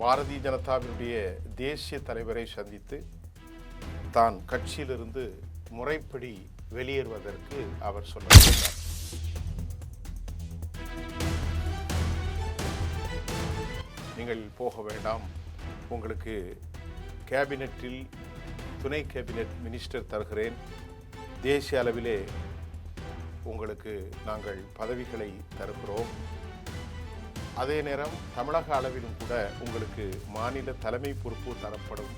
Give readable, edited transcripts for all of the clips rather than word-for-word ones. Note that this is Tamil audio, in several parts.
பாரதிய ஜனதாவினுடைய தேசிய தலைவரை சந்தித்து தான் கட்சியிலிருந்து முறைப்படி வெளியேறுவதற்கு அவர் சொன்னார். நீங்கள் போக வேண்டாம், உங்களுக்கு கேபினெட்டில் துணை கேபினெட் மினிஸ்டர் தருகிறேன், தேசிய அளவிலே உங்களுக்கு நாங்கள் பதவிகளை தருகிறோம், அதே நேரம் தமிழக அளவிலும் கூட உங்களுக்கு மாநில தலைமை பொறுப்பு தரப்படும்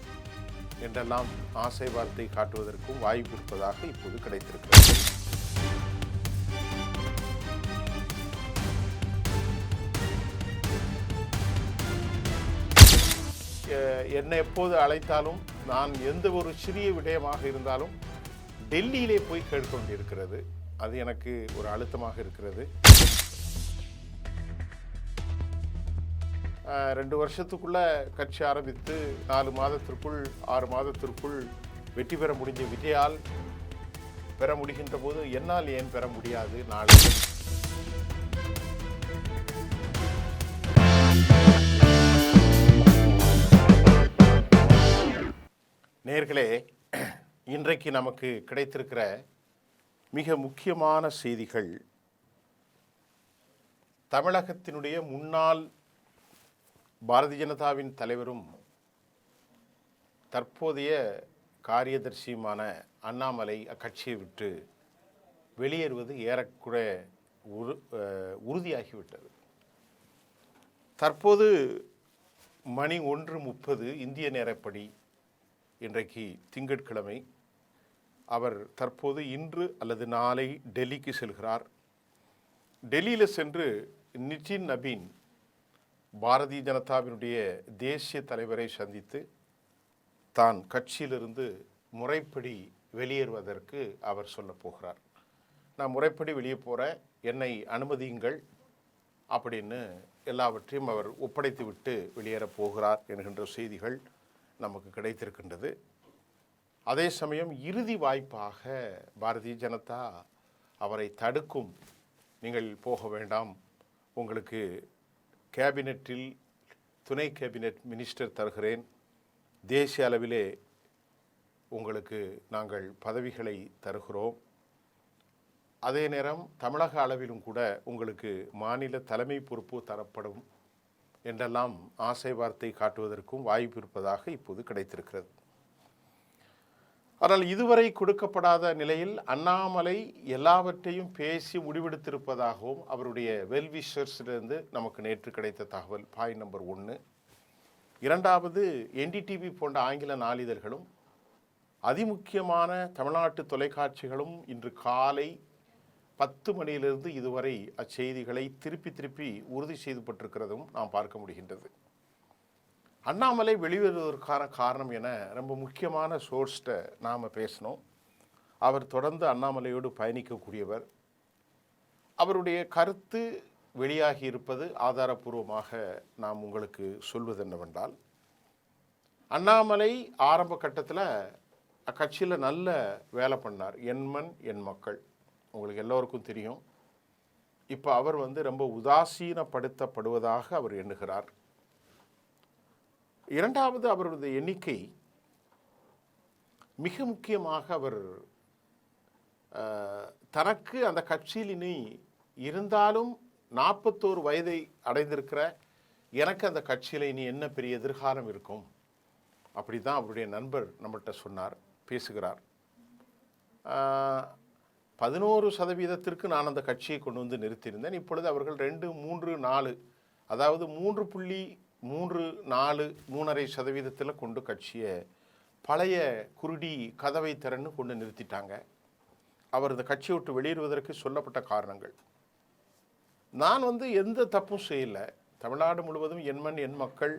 என்றெல்லாம் ஆசை வார்த்தை காட்டுவதற்கும் வாய்ப்பு இருப்பதாக இப்போது கிடைத்திருக்கிறது. என்னை எப்போது அழைத்தாலும் நான் எந்த ஒரு சிறிய விடயமாக இருந்தாலும் டெல்லியிலே போய் கேட்க வேண்டியிருக்கிறது. அது எனக்கு ஒரு அழுத்தமாக இருக்கிறது. 2 வருஷத்துக்குள்ள கட்சி ஆரம்பித்து 4 மாதத்திற்குள் 6 மாதத்திற்குள் வெற்றி பெற முடிஞ்ச விஜயால் பெற முடிகின்ற போது என்னால் ஏன் பெற முடியாது? நாளை நேயர்களே, இன்றைக்கு நமக்கு கிடைத்திருக்கிற மிக முக்கியமான செய்திகள், தமிழகத்தினுடைய முன்னாள் பாரதிய ஜனதாவின் தலைவரும் தற்போதைய காரியதர்சியுமான அண்ணாமலை அக்கட்சியை விட்டு வெளியேறுவது ஏறக்குறைய உறுதியாகிவிட்டது. தற்போது மணி 1:30 இந்திய நேரப்படி, இன்றைக்கு திங்கட்கிழமை, அவர் தற்போது இன்று அல்லது நாளை டெல்லிக்கு செல்கிறார். டெல்லியில் சென்று நிதின் நபீன் பாரதிய ஜனதாவினுடைய தேசிய தலைவரை சந்தித்து தான் கட்சியிலிருந்து முறைப்படி வெளியேறுவதற்கு அவர் சொல்ல போகிறார். நான் முறைப்படி வெளியே போகிறேன், என்னை அனுமதியுங்கள் அப்படின்னு எல்லாவற்றையும் அவர் ஒப்படைத்து விட்டு வெளியேறப் போகிறார் என்கின்ற செய்திகள் நமக்கு கிடைத்திருக்கின்றது. அதே சமயம் இறுதி வாய்ப்பாக பாரதிய ஜனதா அவரை தடுக்கும், நீங்கள் போக வேண்டாம், உங்களுக்கு கேபினெட்டில் துணை கேபினெட் மினிஸ்டர் தருகிறேன், தேசிய அளவிலே உங்களுக்கு நாங்கள் பதவிகளை தருகிறோம், அதே நேரம் தமிழக அளவிலும் கூட உங்களுக்கு மாநில தலைமை பொறுப்பு தரப்படும் என்றெல்லாம் ஆசை வார்த்தை காட்டுவதற்கும் வாய்ப்பு இருப்பதாக இப்போது கிடைத்திருக்கிறது. ஆனால் இதுவரை கொடுக்கப்படாத நிலையில் அண்ணாமலை எல்லாவற்றையும் பேசி முடிவெடுத்திருப்பதாகவும் அவருடைய வெல்விஷர்ஸிலிருந்து நமக்கு நேற்று கிடைத்த தகவல் பாயிண்ட் நம்பர் 1. இரண்டாவது, NDTV போன்ற ஆங்கில நாளிதழ்களும் அதிமுக்கியமான தமிழ்நாட்டு தொலைக்காட்சிகளும் இன்று காலை 10 மணியிலிருந்து இதுவரை அச்செய்திகளை திருப்பி உறுதி செய்யப்பட்டிருக்கிறதும் நாம் பார்க்க முடிகின்றது. அண்ணாமலை வெளிவருவதற்கான காரணம் என ரொம்ப முக்கியமான சோர்ஸ்ட்டை நாம் பேசினோம். அவர் தொடர்ந்து அண்ணாமலையோடு பயணிக்கக்கூடியவர். அவருடைய கருத்து வெளியாகி இருப்பது ஆதாரபூர்வமாக நாம் உங்களுக்கு சொல்வது என்னவென்றால், அண்ணாமலை ஆரம்ப கட்டத்தில் அக்கட்சியில் நல்ல வேலை பண்ணார். எண்மண் எண் மக்கள் உங்களுக்கு எல்லோருக்கும் தெரியும். இப்போ அவர் ரொம்ப உதாசீனப்படுத்தப்படுவதாக அவர் எண்ணுகிறார். இரண்டாவது, அவருடைய எண்ணிக்கை மிக முக்கியமாக, அவர் தனக்கு அந்த கட்சியில் இனி இருந்தாலும் 41 வயதை அடைந்திருக்கிற எனக்கு அந்த கட்சியில் இனி என்ன பெரிய எதிர்காலம் இருக்கும், அப்படி தான் அவருடைய நண்பர் நம்மள்கிட்ட சொன்னார், பேசுகிறார். 11% நான் அந்த கட்சியை கொண்டு வந்து நிறுத்தியிருந்தேன். இப்பொழுது அவர்கள் 2, 3, 4, அதாவது 3.4 கொண்டு கட்சியை பழைய குருடி கதவை திறன்னு கொண்டு நிறுத்திட்டாங்க. அவர் இந்த கட்சியை விட்டு வெளியேறுவதற்கு சொல்லப்பட்ட காரணங்கள், நான் எந்த தப்பும் செய்யலை, தமிழ்நாடு முழுவதும் எண்மண் எண் மக்கள்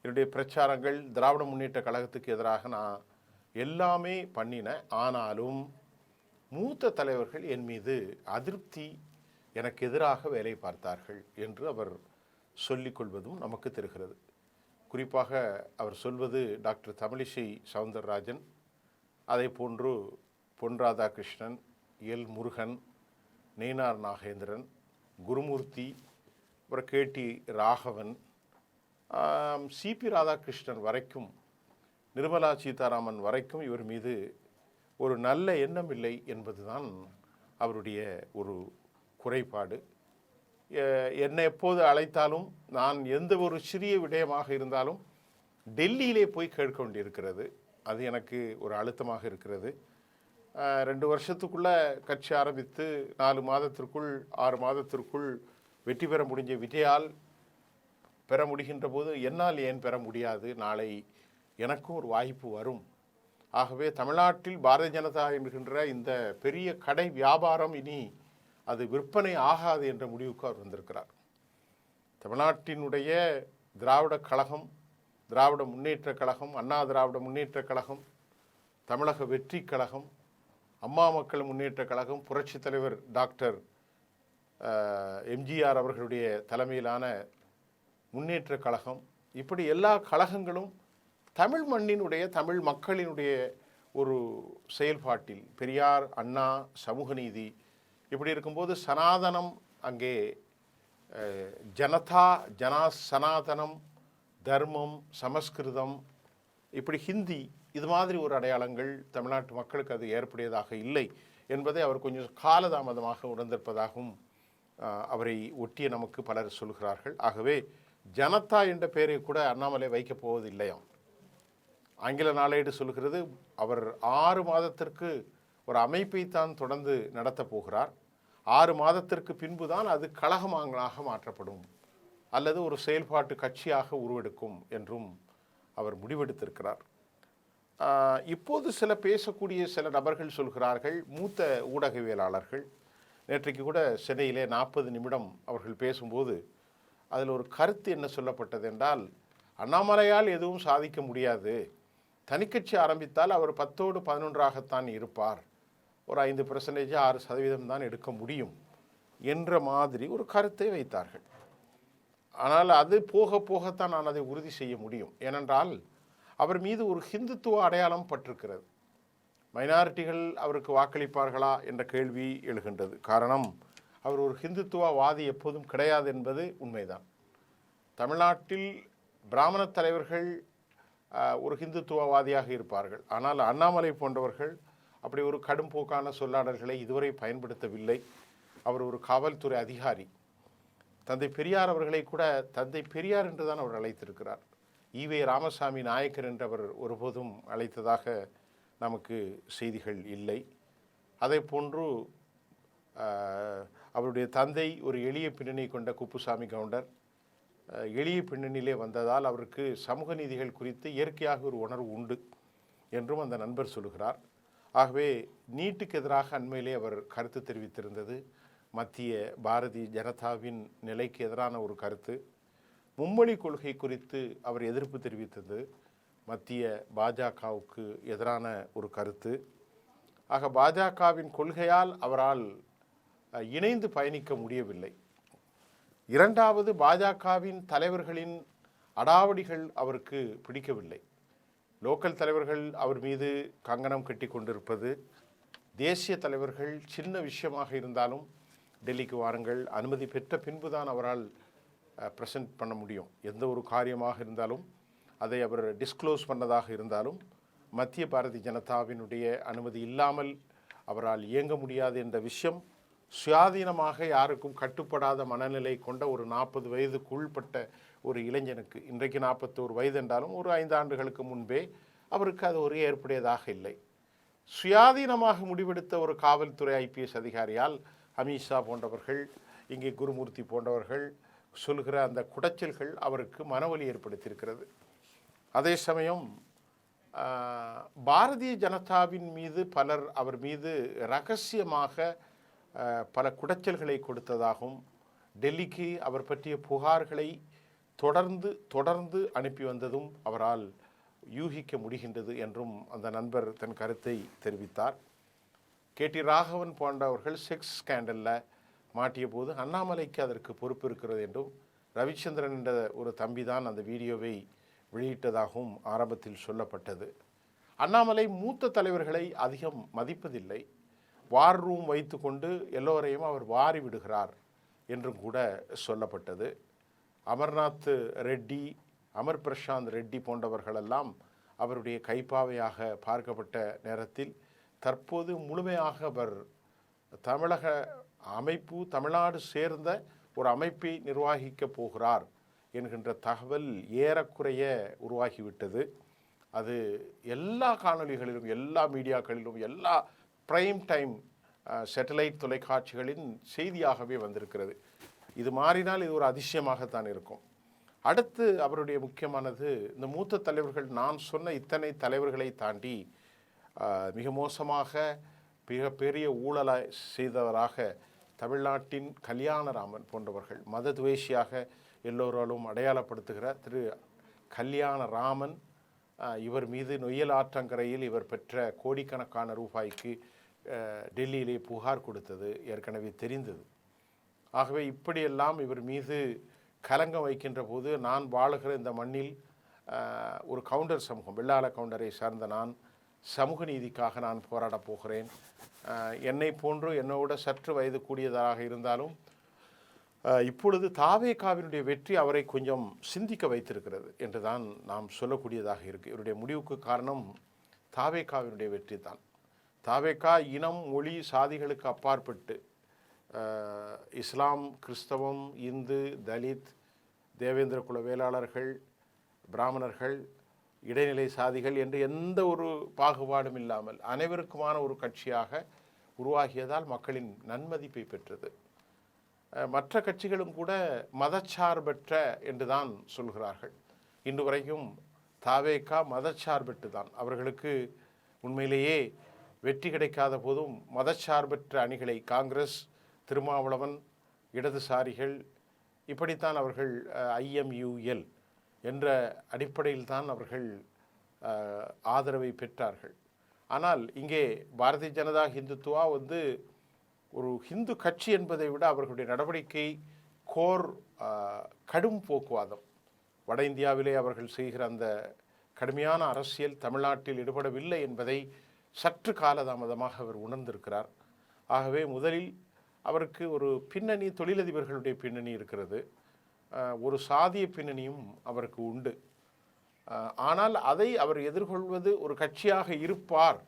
என்னுடைய பிரச்சாரங்கள், திராவிட முன்னேற்ற கழகத்துக்கு எதிராக நான் எல்லாமே பண்ணினேன். ஆனாலும் மூத்த தலைவர்கள் என் மீது அதிருப்தி, எனக்கு எதிராக வேலை பார்த்தார்கள் என்று அவர் சொல்லிக்கொள்வதும் நமக்கு தெரிகிறது. குறிப்பாக அவர் சொல்வது டாக்டர் தமிழிசை சவுந்தரராஜன், அதே போன்று பொன் ராதாகிருஷ்ணன், எல் முருகன், நேனார் நாகேந்திரன், குருமூர்த்தி, அப்புறம் KT ராகவன், சிபி ராதாகிருஷ்ணன் வரைக்கும், நிர்மலா சீதாராமன் வரைக்கும் இவர் மீது ஒரு நல்ல எண்ணம் இல்லை என்பதுதான் அவருடைய ஒரு குறைபாடு. என்னை எப்போது அழைத்தாலும் நான் எந்த ஒரு சிறிய விடயமாக இருந்தாலும் டெல்லியிலே போய் கேட்க வேண்டியிருக்கிறது. அது எனக்கு ஒரு அழுத்தமாக இருக்கிறது. 2 வருஷத்துக்குள்ளே கட்சி ஆரம்பித்து 4 மாதத்திற்குள் 6 மாதத்திற்குள் வெற்றி பெற முடிஞ்ச விஜயால் பெற முடிகின்ற போது என்னால் ஏன் பெற முடியாது? நாளை எனக்கும் ஒரு வாய்ப்பு வரும். ஆகவே தமிழ்நாட்டில் பாரதிய ஜனதா என்கின்ற இந்த பெரிய கடை வியாபாரம் இனி அது விற்பனை ஆகாது என்ற முடிவுக்கு அவர் வந்திருக்கிறார். தமிழ்நாட்டினுடைய திராவிட கழகம், திராவிட முன்னேற்ற கழகம், அண்ணா திராவிட முன்னேற்ற கழகம், தமிழக வெற்றி கழகம், அம்மா மக்கள் முன்னேற்ற கழகம், புரட்சித் தலைவர் டாக்டர் எம்ஜிஆர் அவர்களுடைய தலைமையிலான முன்னேற்ற கழகம், இப்படி எல்லா கழகங்களும் தமிழ் மண்ணினுடைய, தமிழ் மக்களினுடைய ஒரு செயல்பாட்டில் பெரியார், அண்ணா, சமூக நீதி இப்படி இருக்கும்போது சனாதனம் அங்கே ஜனதா, சனாதனம், தர்மம், சமஸ்கிருதம், இப்படி ஹிந்தி, இது மாதிரி ஒரு அடையாளங்கள் தமிழ்நாட்டு மக்களுக்கு அது ஏற்புடையதாக இல்லை என்பதை அவர் கொஞ்சம் காலதாமதமாக உணர்ந்திருப்பதாகவும் அவரை ஒட்டிய நமக்கு பலர் சொல்கிறார்கள். ஆகவே ஜனதா என்ற பெயரை கூட அண்ணாமலை வைக்கப் போவதில்லையாம். ஆங்கில நாளேடு சொல்கிறது அவர் 6 மாதத்திற்கு ஒரு அமைப்பை தான் தொடர்ந்து நடத்தப் போகிறார். 6 மாதத்திற்கு பின்பு தான் அது கழகமாக மாற்றப்படும் அல்லது ஒரு செயல்பாட்டு கட்சியாக உருவெடுக்கும் என்றும் அவர் முடிவெடுத்திருக்கிறார். இப்போது பேசக்கூடிய சில நபர்கள் சொல்கிறார்கள், மூத்த ஊடகவியலாளர்கள், நேற்றைக்கு கூட சென்னையிலே 40 நிமிடம் அவர்கள் பேசும்போது அதில் ஒரு கருத்து என்ன சொல்லப்பட்டது என்றால், அண்ணாமலையால் எதுவும் சாதிக்க முடியாது, தனிக்கட்சி ஆரம்பித்தால் அவர் 10ஓடு 11ஆகத்தான் இருப்பார், ஒரு 5%, 6% தான் எடுக்க முடியும் என்ற மாதிரி ஒரு கருத்தை வைத்தார்கள். ஆனால் அது போக போகத்தான் நான் அதை உறுதி செய்ய முடியும். ஏனென்றால் அவர் மீது ஒரு ஹிந்துத்துவ அடையாளம் பட்டிருக்கிறது. மைனாரிட்டிகள் அவருக்கு வாக்களிப்பார்களா என்ற கேள்வி எழுகின்றது. காரணம், அவர் ஒரு ஹிந்துத்துவவாதி எப்போதும் கிடையாது என்பது உண்மைதான். தமிழ்நாட்டில் பிராமண தலைவர்கள் ஒரு ஹிந்துத்துவவாதியாக இருப்பார்கள். ஆனால் அண்ணாமலை போன்றவர்கள் அப்படி ஒரு கடும்போக்கான சொல்லாடல்களை இதுவரை பயன்படுத்தவில்லை. அவர் ஒரு காவல்துறை அதிகாரி. தந்தை பெரியார் அவர்களை கூட தந்தை பெரியார் என்று தான் அவர் அழைத்திருக்கிறார். ஈவே ராமசாமி நாயக்கர் என்று அவர் ஒருபோதும் அழைத்ததாக நமக்கு செய்திகள் இல்லை. அதே போன்று அவருடைய தந்தை ஒரு எளிய பின்னணி கொண்ட குப்புசாமி கவுண்டர், எளிய பின்னணியிலே வந்ததால் அவருக்கு சமூக நீதிகள் குறித்து இயற்கையாக ஒரு உணர்வு உண்டு என்றும் அந்த நண்பர் சொல்கிறார். ஆகவே நீட்டுக்கு எதிராக அண்மையிலே அவர் கருத்து தெரிவித்திருந்தது மத்திய பாரதிய ஜனதாவின் நிலைக்கு எதிரான ஒரு கருத்து. மும்மொழி கொள்கை குறித்து அவர் எதிர்ப்பு தெரிவித்தது மத்திய பாஜகவுக்கு எதிரான ஒரு கருத்து. ஆக பாஜகவின் கொள்கையால் அவரால் இணைந்து பயணிக்க முடியவில்லை. இரண்டாவது, பாஜகவின் தலைவர்களின் அடாவடிகள் அவருக்கு பிடிக்கவில்லை. லோக்கல் தலைவர்கள் அவர் மீது கங்கணம் கட்டி கொண்டிருப்பது, தேசிய தலைவர்கள் சின்ன விஷயமாக இருந்தாலும் டெல்லிக்கு வாருங்கள், அனுமதி பெற்ற பின்புதான் அவரால் ப்ரெசென்ட் பண்ண முடியும். எந்த ஒரு காரியமாக இருந்தாலும் அதை அவர் டிஸ்க்ளோஸ் பண்ணதாக இருந்தாலும் மத்திய பாரதிய ஜனதாவினுடைய அனுமதி இல்லாமல் அவரால் இயங்க முடியாது என்ற விஷயம் சுயாதீனமாக யாருக்கும் கட்டுப்படாத மனநிலை கொண்ட ஒரு 40 வயதுக்கு உள்பட்ட ஒரு இளைஞனுக்கு, இன்றைக்கு 41 வயது என்றாலும் ஒரு 5 ஆண்டுகளுக்கு முன்பே அவருக்கு அது ஒரு ஏற்புடையதாக இல்லை. சுயாதீனமாக முடிவெடுத்த ஒரு காவல்துறை IPS அதிகாரியால் அமித்ஷா போன்றவர்கள், இங்கே குருமூர்த்தி போன்றவர்கள் சொல்கிற அந்த குடைச்சல்கள் அவருக்கு மனவலி ஏற்படுத்தியிருக்கிறது. அதே சமயம் பாரதிய ஜனதாவின் மீது பலர் அவர் மீது இரகசியமாக பல குடைச்சல்களை கொடுத்ததாகவும், டெல்லிக்கு அவர் பற்றிய புகார்களை தொடர்ந்து அனுப்பி வந்ததும் அவரால் யூகிக்க முடிகின்றது என்றும் அந்த நண்பர் தன் கருத்தை தெரிவித்தார். KT ராகவன் போன்றவர்கள் செக்ஸ் ஸ்கேண்டலில் மாட்டிய போது அண்ணாமலைக்கு அதற்கு பொறுப்பு இருக்கிறது என்றும், ரவிச்சந்திரன் என்ற ஒரு தம்பி தான் அந்த வீடியோவை வெளியிட்டதாகவும் ஆரம்பத்தில் சொல்லப்பட்டது. அண்ணாமலை மூத்த தலைவர்களை அதிகம் மதிப்பதில்லை, வார் ரூம் வைத்து கொண்டு எல்லோரையும் அவர் வாரி விடுகிறார் என்றும் கூட சொல்லப்பட்டது. அமர்நாத் ரெட்டி, அமர் பிரசாந்த் ரெட்டி போன்றவர்களெல்லாம் அவருடைய கைப்பாவையாக பார்க்கப்பட்ட நேரத்தில் தற்போது முழுமையாக அவர் தமிழக அமைப்பு தமிழ்நாடு சேர்ந்த ஒரு அமைப்பை நிர்வகிக்கப் போகிறார் என்கின்ற தகவல் ஏறக்குறைய உருவாகிவிட்டது. அது எல்லா காணொளிகளிலும் எல்லா மீடியாக்களிலும் எல்லா பிரைம் டைம் சேட்டலைட் தொலைக்காட்சிகளின் செய்தியாகவே வந்திருக்கிறது. இது மாறினால் இது ஒரு அதிசயமாகத்தான் இருக்கும். அடுத்து அவருடைய முக்கியமானது, இந்த மூத்த தலைவர்கள் நான் சொன்ன இத்தனை தலைவர்களை தாண்டி மிக மோசமாக மிகப்பெரிய ஊழலை செய்தவராக தமிழ்நாட்டின் கல்யாணராமன் போன்றவர்கள், மத துவேஷியாக எல்லோராலும் அடையாளப்படுத்துகிற திரு கல்யாணராமன், இவர் மீது நொய்யல் ஆற்றங்கரையில் இவர் பெற்ற கோடிக்கணக்கான ரூபாய்க்கு டெல்லியிலே புகார் கொடுத்தது ஏற்கனவே தெரிந்தது. ஆகவே இப்படியெல்லாம் இவர் மீது கலங்கம் வைக்கின்ற போது, நான் வாழுகிற இந்த மண்ணில் ஒரு கவுண்டர் சமூகம், வெள்ளாள கவுண்டரை சார்ந்த நான் சமூக நீதிக்காக நான் போராடப் போகிறேன். என்னை போன்று என்னோட சற்று வயது கூடியதாக இருந்தாலும் இப்பொழுது தாவேகாவினுடைய வெற்றி அவரை கொஞ்சம் சிந்திக்க வைத்திருக்கிறது என்று தான் நாம் சொல்லக்கூடியதாக இருக்குது. இவருடைய முடிவுக்கு காரணம் தாவேகாவினுடைய வெற்றி தான். தாவேகா இனம், மொழி, சாதிகளுக்கு அப்பாற்பட்டு இஸ்லாம், கிறிஸ்தவம், இந்து, தலித், தேவேந்திர குல வேளாளர்கள், பிராமணர்கள், இடைநிலை சாதிகள் என்று எந்த ஒரு பாகுபாடும் இல்லாமல் அனைவருக்குமான ஒரு கட்சியாக உருவாகியதால் மக்களின் நன்மதிப்பை பெற்றது. மற்ற கட்சிகளும் கூட மதச்சார்பற்ற என்று தான் சொல்கிறார்கள். இன்று வரைக்கும் தாவேகா மதச்சார்பற்று தான். அவர்களுக்கு உண்மையிலேயே வெற்றி கிடைக்காத போதும் மதச்சார்பற்ற அணிகளை, காங்கிரஸ், திருமாவளவன், இடதுசாரிகள், இப்படித்தான் அவர்கள் IMUL என்ற அடிப்படையில் தான் அவர்கள் ஆதரவை பெற்றார்கள். ஆனால் இங்கே பாரதிய ஜனதா ஹிந்துத்துவா ஒரு ஹிந்து கட்சி என்பதை விட அவர்களுடைய நடவடிக்கை கடும் போக்குவாதம். வட இந்தியாவிலே அவர்கள் செய்கிற அந்த கடுமையான அரசியல் தமிழ்நாட்டில் ஈடுபடவில்லை என்பதை சற்று காலதாமதமாக அவர் உணர்ந்திருக்கிறார். ஆகவே முதலில் அவருக்கு ஒரு பின்னணி, தொழிலதிபர்களுடைய பின்னணி இருக்கிறது, ஒரு சாதிய பின்னணியும் அவருக்கு உண்டு. ஆனால் அதை அவர் எதிர்கொள்வது ஒரு கட்சியாக இருப்பார்.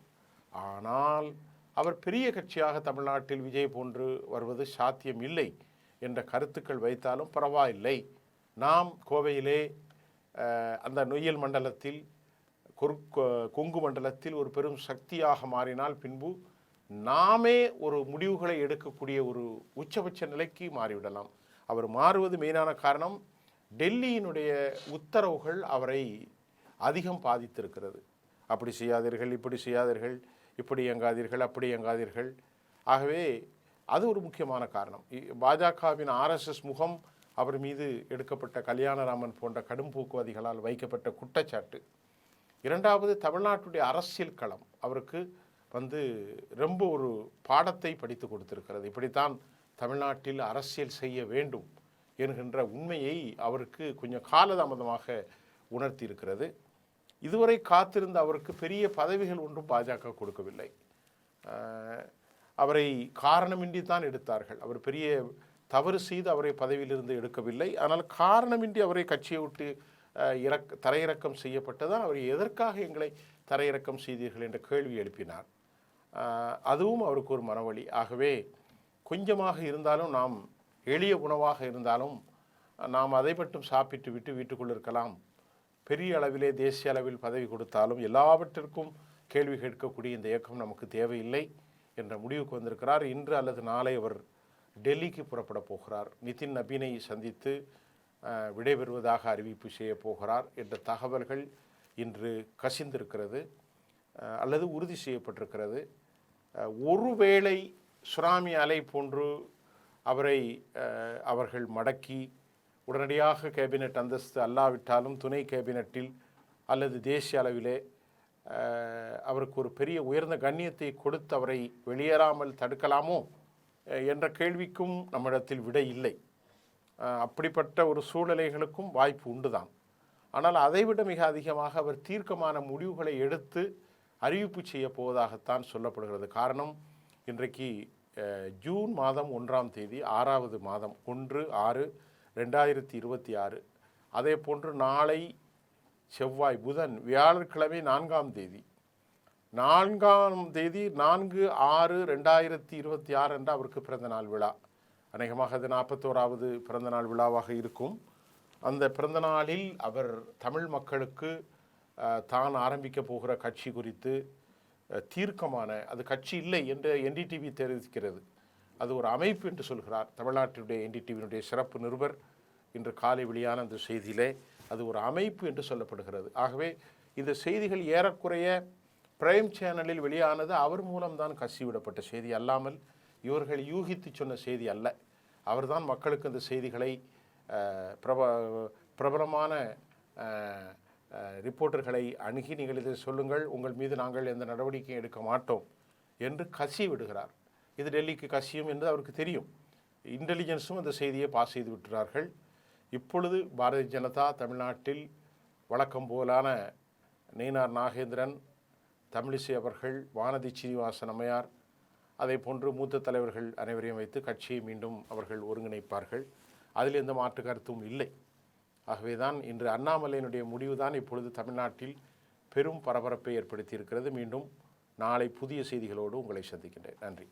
ஆனால் அவர் பெரிய கட்சியாக தமிழ்நாட்டில் விஜய் போன்று வருவது சாத்தியம் இல்லை என்ற கருத்துக்கள் வைத்தாலும் பரவாயில்லை. நாம் கோவையிலே அந்த நொய்யல் மண்டலத்தில், கொங்கு மண்டலத்தில் ஒரு பெரும் சக்தியாக மாறினால் பின்பு நாமே ஒரு முடிவுகளை எடுக்கக்கூடிய ஒரு உச்சபட்ச நிலைக்கு மாறிவிடலாம். அவர் மாறுவது மெயினான காரணம், டெல்லியினுடைய உத்தரவுகள் அவரை அதிகம் பாதித்திருக்கிறது. அப்படி செய்யாதீர்கள், இப்படி செய்யாதீர்கள், இப்படி இயங்காதீர்கள், அப்படி இயங்காதீர்கள். ஆகவே அது ஒரு முக்கியமான காரணம். பாஜகவின் RSS முகம் அவர் மீது எடுக்கப்பட்ட கல்யாணராமன் போன்ற கடும் போக்குவதிகளால் வைக்கப்பட்ட குற்றச்சாட்டு. இரண்டாவது, தமிழ்நாட்டுடைய அரசியல் களம் அவருக்கு ரொம்ப ஒரு பாடத்தை படித்து கொடுத்திருக்கிறது. இப்படித்தான் தமிழ்நாட்டில் அரசியல் செய்ய வேண்டும் என்கின்ற உண்மையை அவருக்கு கொஞ்சம் காலதாமதமாக உணர்த்தி இருக்கிறது. இதுவரை காத்திருந்த அவருக்கு பெரிய பதவிகள் ஒன்றும் பாஜக கொடுக்கவில்லை. அவரை காரணமின்றி தான் எடுத்தார்கள். அவர் பெரிய தவறு செய்து அவரை பதவியிலிருந்து எடுக்கவில்லை. ஆனால் காரணமின்றி அவரை கட்சியை விட்டு தரையிறக்கம் செய்யப்பட்டதான். அவர் எதற்காக எங்களை தரையிறக்கம் செய்தீர்கள் என்ற கேள்வி எழுப்பினார். அதுவும் அவருக்கு ஒரு மனவழி. ஆகவே கொஞ்சமாக இருந்தாலும், நாம் எளிய உணவாக இருந்தாலும் நாம் அதை மட்டும் சாப்பிட்டு விட்டு வீட்டுக்குள் இருக்கலாம். பெரிய அளவிலே தேசிய அளவில் பதவி கொடுத்தாலும் எல்லாவற்றிற்கும் கேள்வி கேட்கக்கூடிய இந்த இயக்கம் நமக்கு தேவையில்லை என்ற முடிவுக்கு வந்திருக்கிறார். இன்று அல்லது நாளை அவர் டெல்லிக்கு புறப்பட போகிறார். நிதின் நபீனை சந்தித்து விடைபெறுவதாக அறிவிப்பு செய்ய போகிறார் என்ற தகவல்கள் இன்று கசிந்திருக்கிறது அல்லது உறுதி செய்யப்பட்டிருக்கிறது. ஒருவேளை சுனாமி அலை போன்று அவர்கள் மடக்கி உடனடியாக கேபினெட் அந்தஸ்து அல்லாவிட்டாலும் துணை கேபினெட்டில் அல்லது தேசிய அளவிலே அவருக்கு ஒரு பெரிய உயர்ந்த கண்ணியத்தை கொடுத்து அவரை வெளியேறாமல் தடுக்கலாமோ என்ற கேள்விக்கும் நம்மிடத்தில் விடை இல்லை. அப்படிப்பட்ட ஒரு சூழ்நிலைகளுக்கும் வாய்ப்பு உண்டுதான். ஆனால் அதைவிட மிக அதிகமாக அவர் தீர்க்கமான முடிவுகளை எடுத்து அறிவிப்பு செய்ய போவதாகத்தான் சொல்லப்படுகிறது. காரணம், இன்றைக்கு ஜூன் மாதம் 1ஆம் தேதி, 6வது மாதம், 1/6/2026 அதே போன்று நாளை செவ்வாய், புதன், வியாழக்கிழமை 4ஆம் தேதி 4/6/2026 என்று அவருக்கு பிறந்தநாள் விழா. அநேகமாக அது 41வது பிறந்தநாள் விழாவாக இருக்கும். அந்த பிறந்தநாளில் அவர் தமிழ் மக்களுக்கு தான் ஆரம்பிக்க போகிற கட்சி குறித்து தீர்க்கமான, அது கட்சி இல்லை என்று என்டிடிவி தெரிவிக்கிறது, அது ஒரு அமைப்பு என்று சொல்கிறார். தமிழ்நாட்டினுடைய என்டிடிவியினுடைய சிறப்பு நிருபர் இன்று காலை வெளியான அந்த செய்தியிலே அது ஒரு அமைப்பு என்று சொல்லப்படுகிறது. ஆகவே இந்த செய்திகள் ஏறக்குறைய பிரைம் சேனலில் வெளியானது அவர் மூலம்தான் கசிவிடப்பட்ட செய்தி அல்லாமல் இவர்கள் யூகித்து சொன்ன செய்தி அல்ல. அவர்தான் மக்களுக்கு இந்த செய்திகளை பிரபலமான ரிப்போர்ட்டர்களை அணுகி நீங்கள் இதை சொல்லுங்கள், உங்கள் மீது நாங்கள் எந்த நடவடிக்கையும் எடுக்க மாட்டோம் என்று கசி விடுகிறார். இது டெல்லிக்கு கசியும் என்று அவருக்கு தெரியும். இன்டெலிஜென்ஸும் அந்த செய்தியை பாஸ் செய்து விட்டுறார்கள். இப்பொழுது பாரதிய ஜனதா தமிழ்நாட்டில் வழக்கம் போலான நயினார் நாகேந்திரன், தமிழிசை அவர்கள், வானதி சீனிவாசன் அம்மையார், அதை போன்று மூத்த தலைவர்கள் அனைவரையும் வைத்து கட்சியை மீண்டும் அவர்கள் ஒருங்கிணைப்பார்கள். அதில் எந்த மாற்று கருத்தும் இல்லை. ஆகவே தான் இன்று அண்ணாமலையினுடைய முடிவு தான் இப்பொழுது தமிழ்நாட்டில் பெரும் பரபரப்பை ஏற்படுத்தி இருக்கிறது. மீண்டும் நாளை புதிய செய்திகளோடு உங்களை சந்திக்கின்றேன். நன்றி.